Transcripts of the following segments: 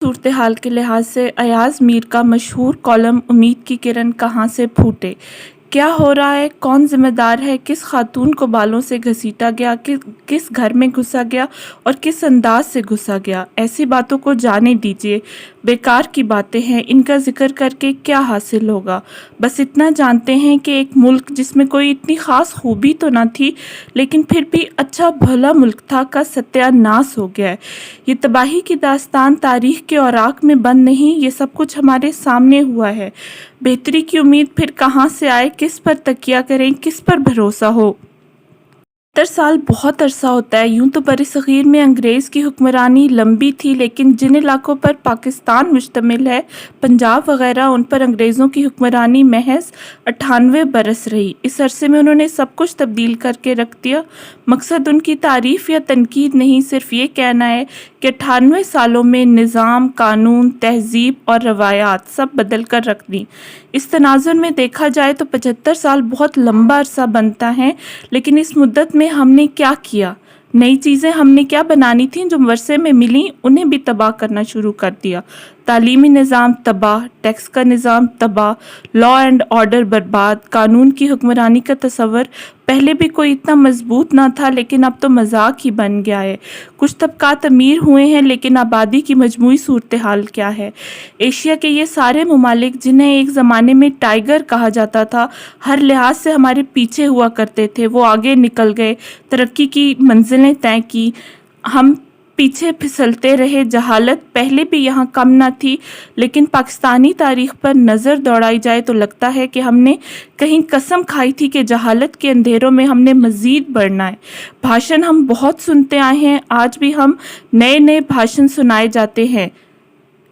सूरत-ए-हाल के लिहाज से अयाज मीर का मशहूर कॉलम "उम्मीद की किरण कहाँ से फूटे"। क्या हो रहा है, कौन जिम्मेदार है, किस खातून को बालों से घसीटा गया, किस घर में घुसा गया और किस अंदाज से घुसा गया, ऐसी बातों को जाने दीजिए। बेकार की बातें हैं, इनका जिक्र करके क्या हासिल होगा। बस इतना जानते हैं कि एक मुल्क जिसमें कोई इतनी ख़ास खूबी तो ना थी, लेकिन फिर भी अच्छा भला मुल्क था, का सत्यानाश हो गया है। ये तबाही की दास्तान तारीख के औराक में बंद नहीं, ये सब कुछ हमारे सामने हुआ है। बेहतरी की उम्मीद फिर कहाँ से आए, किस पर तकिया करें, किस पर भरोसा हो। 70 साल बहुत अरसा होता है। यूं तो बरसग़ीर में अंग्रेज़ की हुक्मरानी लंबी थी, लेकिन जिन इलाकों पर पाकिस्तान मुश्तमिल है, पंजाब वगैरह, उन पर अंग्रेज़ों की हुक्मरानी महज 98 बरस रही। इस अरसे में उन्होंने सब कुछ तब्दील करके रख दिया। मकसद उनकी तारीफ़ या तनकीद नहीं, सिर्फ ये कहना है कि 98 सालों में निज़ाम, कानून, तहज़ीब और रवायात सब बदल कर रख दी। इस तनाज़ुर में देखा जाए तो 75 साल बहुत लंबा अरसा बनता है, लेकिन इस मुद्दत में हमने क्या किया? नई चीज़ें हमने क्या बनानी थीं जो वर्षे में मिलीं, उन्हें भी तबाह करना शुरू कर दिया। तालीमी निज़ाम तबाह, टैक्स का निज़ाम तबाह, लॉ एंड ऑर्डर बर्बाद, कानून की हुक्मरानी का तस्वर पहले भी कोई इतना मजबूत ना था, लेकिन अब तो मजाक ही बन गया है। कुछ तबकात अमीर हुए हैं, लेकिन आबादी की मजमूई सूरत हाल क्या है। एशिया के ये सारे ममालिक, जिन्हें एक ज़माने में टाइगर कहा जाता था, हर लिहाज से हमारे पीछे हुआ करते थे। वो आगे निकल गए, तरक्की की मंजिलें तय की, हम पीछे फिसलते रहे। जहालत पहले भी यहाँ कम न थी, लेकिन पाकिस्तानी तारीख पर नज़र दौड़ाई जाए तो लगता है कि हमने कहीं कसम खाई थी कि जहालत के अंधेरों में हमने मज़ीद बढ़ना है। भाषण हम बहुत सुनते आए हैं, आज भी हम नए नए भाषण सुनाए जाते हैं,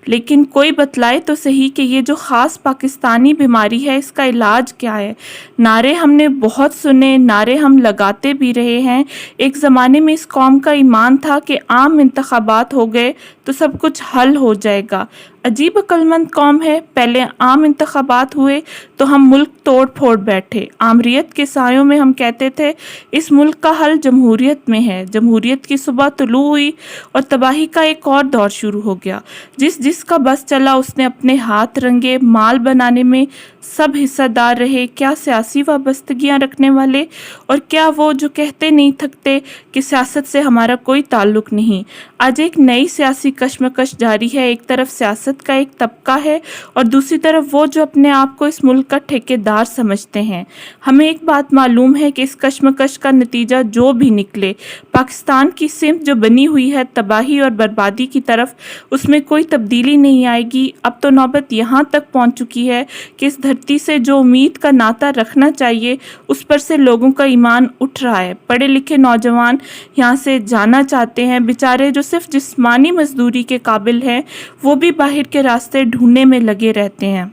लेकिन कोई बतलाए तो सही कि ये जो ख़ास पाकिस्तानी बीमारी है, इसका इलाज क्या है। नारे हमने बहुत सुने, नारे हम लगाते भी रहे हैं। एक ज़माने में इस कौम का ईमान था कि आम इंतखाबात हो गए तो सब कुछ हल हो जाएगा। अजीब अक्लमंद कौम है। पहले आम इंतखाबात हुए तो हम मुल्क तोड़ फोड़ बैठे। आमरीत के सायों में हम कहते थे इस मुल्क का हल जमहूरियत में है। जमहूरियत की सुबह तुलू हुई और तबाही का एक और दौर शुरू हो गया। जिसका बस चला उसने अपने हाथ रंगे। माल बनाने में सब हिस्सेदार रहे, क्या सियासी वाबस्तगियाँ रखने वाले और क्या वो जो कहते नहीं थकते कि सियासत से हमारा कोई ताल्लुक नहीं। आज एक नई सियासी कशमकश जारी है। एक तरफ सियासत का एक तबका है और दूसरी तरफ वो जो अपने आप को इस मुल्क का ठेकेदार समझते हैं। हमें एक बात मालूम है कि इस कशमकश का नतीजा जो भी निकले, पाकिस्तान की सिमत जो बनी हुई है तबाही और बर्बादी की तरफ, उसमें कोई तब्दीली नहीं आएगी। अब तो नौबत यहाँ तक पहुँच चुकी है कि इस धरती से जो उम्मीद का नाता रखना चाहिए, उस पर से लोगों का ईमान उठ रहा है। पढ़े लिखे नौजवान यहाँ से जाना चाहते हैं। बेचारे जो सिर्फ जिस्मानी मजदूरी के काबिल हैं, वो भी बाहर के रास्ते ढूंढने में लगे रहते हैं।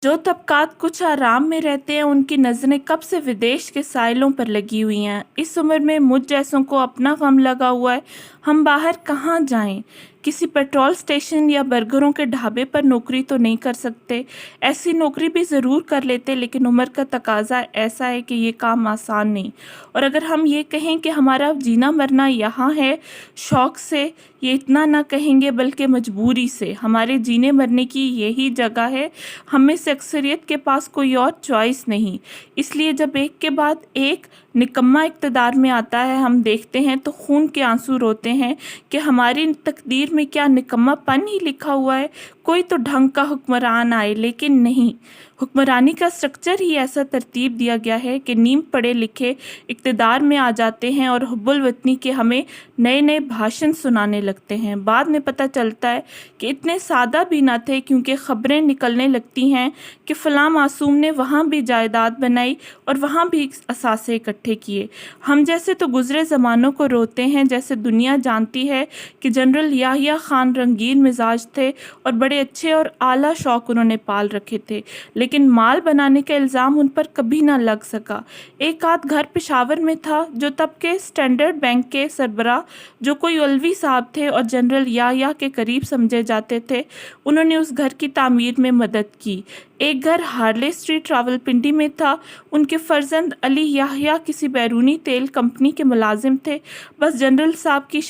जो तबकात कुछ आराम में रहते हैं, उनकी नज़रें कब से विदेश के साइलों पर लगी हुई हैं। इस उम्र में मुझ जैसों को अपना गम लगा हुआ है। हम बाहर कहाँ जाएं? किसी पेट्रोल स्टेशन या बर्गरों के ढाबे पर नौकरी तो नहीं कर सकते। ऐसी नौकरी भी ज़रूर कर लेते, लेकिन उम्र का तकाजा ऐसा है कि ये काम आसान नहीं। और अगर हम ये कहें कि हमारा जीना मरना यहाँ है शौक़ से, ये इतना ना कहेंगे बल्कि मजबूरी से। हमारे जीने मरने की यही जगह है। हम में से अक्सरियत के पास कोई और चॉइस नहीं। इसलिए जब एक के बाद एक निकम्मा इक़्तिदार में आता है, हम देखते हैं तो खून के आंसू रोते हैं कि हमारी तकदीर में क्या निकम्मापन ही लिखा हुआ है। कोई तो ढंग का हुक्मरान आए, लेकिन नहीं। हुक्मरानी का स्ट्रक्चर ही ऐसा तरतीब दिया गया है कि नीम पढ़े लिखे इक़्तिदार में आ जाते हैं और हुब्बुल वतनी के हमें नए नए भाषण सुनाने लगते हैं। बाद में पता चलता है कि इतने सादा भी ना थे, क्योंकि ख़बरें निकलने लगती हैं कि फ़लाँ मासूम ने वहाँ भी जायदाद बनाई और वहाँ भी असासे इकट्ठे किए। हम जैसे तो गुज़रे ज़मानों को रोते हैं। जैसे दुनिया जानती है कि जनरल याहिया खान रंगीन मिजाज थे और बड़े अच्छे और आला शौक़ उन्होंने पाल रखे थे, लेकिन माल बनाने का इल्ज़ाम उन पर कभी ना लग सका। एक आध घर पेशावर में था, जो तब के स्टैंडर्ड बैंक के सरबराह, जो कोई औलवी साहब थे और जनरल याहिया के करीब समझे जाते थे, उन्होंने उस घर की तामीर में मदद की। ایک گھر ہارلے اسٹریٹ راولپنڈی میں تھا۔ ان کے فرزند علی یحییٰ کسی بیرونی تیل کمپنی کے ملازم تھے۔ بس جنرل صاحب کی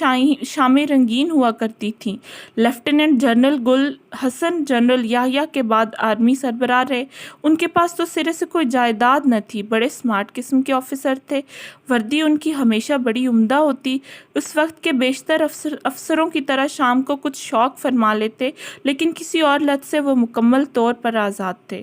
شامیں رنگین ہوا کرتی تھیں۔ لیفٹیننٹ جنرل گل حسن جنرل یحییٰ کے بعد آرمی سربراہ رہے۔ ان کے پاس تو سرے سے کوئی جائیداد نہ تھی، بڑے سمارٹ قسم کے آفیسر تھے۔ وردی ان کی ہمیشہ بڑی عمدہ ہوتی۔ اس وقت کے بیشتر افسروں کی طرح شام کو کچھ شوق فرما لیتے، لیکن کسی اور لت سے وہ مکمل طور پر آزاد تھے۔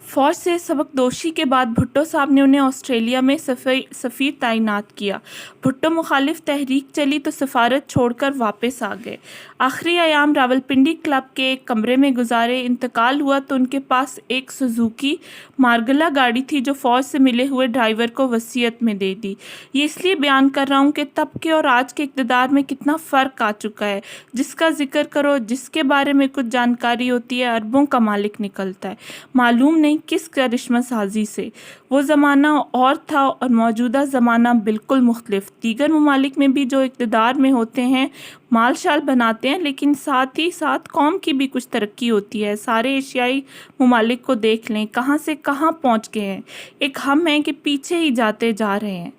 فوج سے سبکدوشی کے بعد بھٹو صاحب نے انہیں آسٹریلیا میں سفیر تعینات کیا۔ بھٹو مخالف تحریک چلی تو سفارت چھوڑ کر واپس آ گئے۔ آخری ایام راولپنڈی کلب کے ایک کمرے میں گزارے۔ انتقال ہوا تو ان کے پاس ایک سوزوکی مارگلا گاڑی تھی جو فوج سے ملے ہوئے ڈرائیور کو وصیت میں دے دی۔ یہ اس لیے بیان کر رہا ہوں کہ تب کے اور آج کے اقتدار میں کتنا فرق آ چکا ہے۔ جس کا ذکر کرو، جس کے بارے میں کچھ جانکاری ہوتی ہے، اربوں کا مالک نکلتا ہے، معلوم نہیں کس کرشمہ سازی سے۔ وہ زمانہ اور تھا اور موجودہ زمانہ بالکل مختلف۔ دیگر ممالک میں بھی جو اقتدار میں ہوتے ہیں مال شال بناتے ہیں، لیکن ساتھ ہی ساتھ قوم کی بھی کچھ ترقی ہوتی ہے۔ سارے ایشیائی ممالک کو دیکھ لیں، کہاں سے کہاں پہنچ گئے ہیں۔ ایک ہم ہیں کہ پیچھے ہی جاتے جا رہے ہیں۔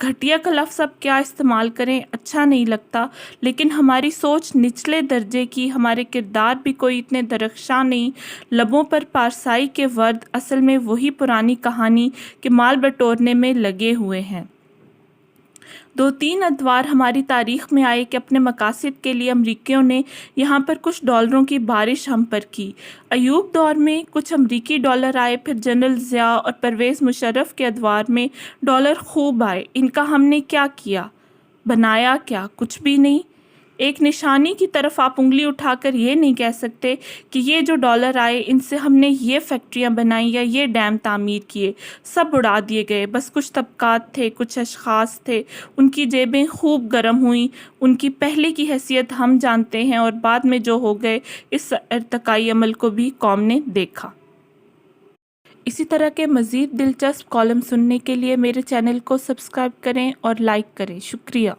گھٹیا کا لفظ اب کیا استعمال کریں اچھا نہیں لگتا، لیکن ہماری سوچ نچلے درجے کی، ہمارے کردار بھی کوئی اتنے درخشاں نہیں۔ لبوں پر پارسائی کے ورد اصل میں وہی پرانی کہانی کہ مال بٹورنے میں لگے ہوئے ہیں۔ 2-3 ادوار ہماری تاریخ میں آئے کہ اپنے مقاصد کے لیے امریکیوں نے یہاں پر کچھ ڈالروں کی بارش ہم پر کی۔ ایوب دور میں کچھ امریکی ڈالر آئے، پھر جنرل ضیاء اور پرویز مشرف کے ادوار میں ڈالر خوب آئے۔ ان کا ہم نے کیا کیا؟ بنایا کیا؟ کچھ بھی نہیں۔ ایک نشانی کی طرف آپ انگلی اٹھا کر یہ نہیں کہہ سکتے کہ یہ جو ڈالر آئے ان سے ہم نے یہ فیکٹریاں بنائیں یا یہ ڈیم تعمیر کیے۔ سب اڑا دیے گئے۔ بس کچھ طبقات تھے، کچھ اشخاص تھے، ان کی جیبیں خوب گرم ہوئیں۔ ان کی پہلے کی حیثیت ہم جانتے ہیں اور بعد میں جو ہو گئے، اس ارتقائی عمل کو بھی قوم نے دیکھا۔ اسی طرح کے مزید دلچسپ کالم سننے کے لیے میرے چینل کو سبسکرائب کریں اور لائک کریں۔ شکریہ۔